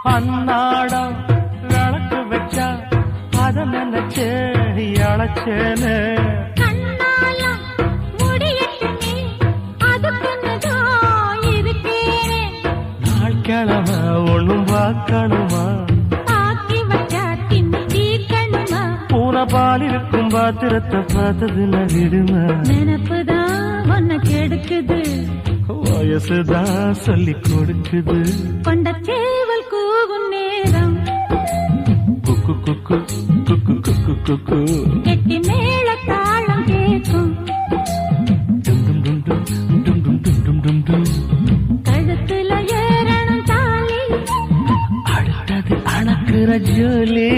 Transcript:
அன்னாடம் விளக்கு வச்சா அத நினைச்சு அழைச்சேன்னு நாள் கிழமை ஒண்ணும் பார்க்கணுமா பூனை பால் இருக்கும் பாத்திரத்தை பார்த்தது நடிடுமா நினப்புதான் ஒன்ன கெடுக்குது வயசுதான் சொல்லி கொடுக்குது கொண்ட சேவல் கூவும் நேரம் குக்கு குக்கு குக்கு குக்கு குக்கு கெட்டி மேல தாளம் கேட்கும் கழுத்துல ஏறணும் தாலி அடுத்தது அணக்குற ஜோலி